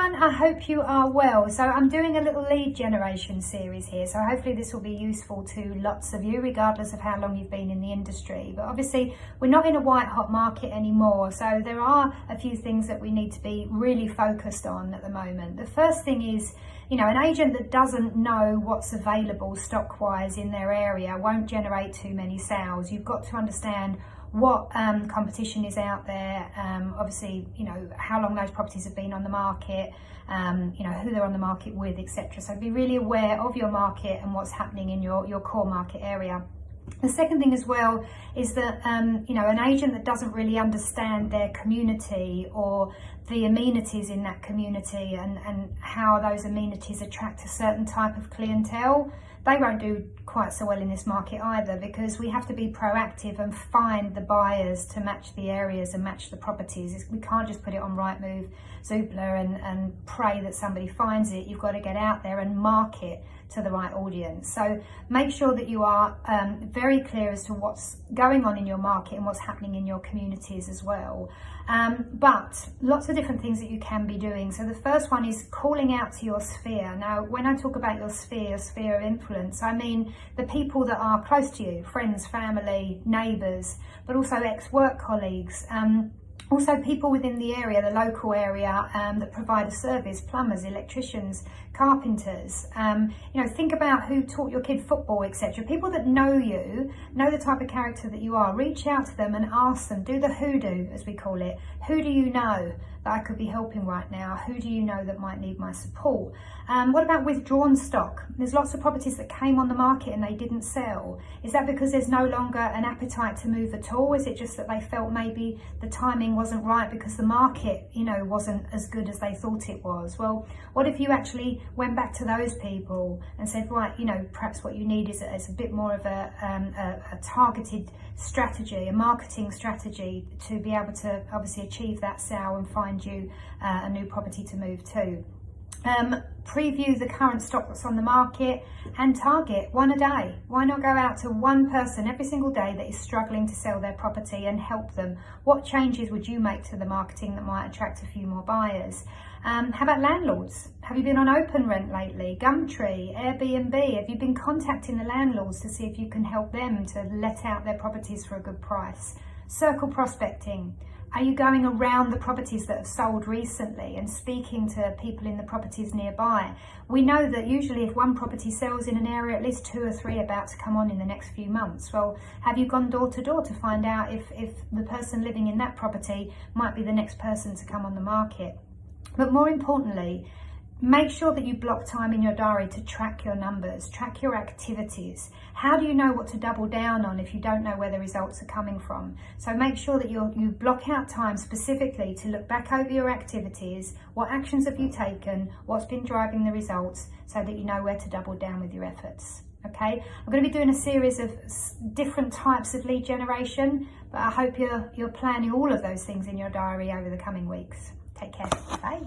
everyone, I hope you are well. So I'm doing a little lead generation series here, so hopefully this will be useful to lots of you regardless of how long you've been in the industry. But obviously we're not in a white hot market anymore, so there are a few things that we need to be really focused on at the moment. The first thing is, you know, an agent that doesn't know what's available stock wise in their area won't generate too many sales. You've got to understand what competition is out there, obviously, you know, how long those properties have been on the market, you know, who they're on the market with, etc. So be really aware of your market and what's happening in your core market area. The second thing as well is that, you know, an agent that doesn't really understand their community or the amenities in that community and how those amenities attract a certain type of clientele, they won't do quite so well in this market either, because we have to be proactive and find the buyers to match the areas and match the properties. We can't just put it on Rightmove, Zoopla and pray that somebody finds it. You've got to get out there and market to the right audience. So make sure that you are very clear as to what's going on in your market and what's happening in your communities as well. But lots of different things that you can be doing. So the first one is calling out to your sphere. Now, when I talk about your sphere of influence, I mean the people that are close to you, friends, family, neighbours, but also ex-work colleagues, also people within the area, the local area, that provide a service, plumbers, electricians, carpenters. You know, think about who taught your kid football, etc. People that know you, know the type of character that you are. Reach out to them and ask them, do the hoodoo, as we call it. Who do you know that I could be helping right now? Who do you know that might need my support? What about withdrawn stock? There's lots of properties that came on the market and they didn't sell. Is that because there's no longer an appetite to move at all? Is it just that they felt maybe the timing wasn't right because the market, you know, wasn't as good as they thought it was? Well, what if you actually went back to those people and said, right, you know, perhaps what you need is a bit more of a targeted strategy, a marketing strategy to be able to obviously achieve that sale and find you a new property to move to. Preview the current stock that's on the market and target one a day. Why not go out to one person every single day that is struggling to sell their property and help them? What changes would you make to the marketing that might attract a few more buyers? How about landlords? Have you been on Open Rent lately? Gumtree, Airbnb? Have you been contacting the landlords to see if you can help them to let out their properties for a good price? Circle prospecting. Are you going around the properties that have sold recently and speaking to people in the properties nearby? We know that usually if one property sells in an area, at least 2 or 3 are about to come on in the next few months. Well, have you gone door to door to find out if the person living in that property might be the next person to come on the market? But more importantly, make sure that you block time in your diary to track your numbers, track your activities. How do you know what to double down on if you don't know where the results are coming from? So make sure that you block out time specifically to look back over your activities. What actions have you taken? What's been driving the results, so that you know where to double down with your efforts. Okay, I'm going to be doing a series of different types of lead generation, but I hope you're planning all of those things in your diary over the coming weeks. Take care. Bye.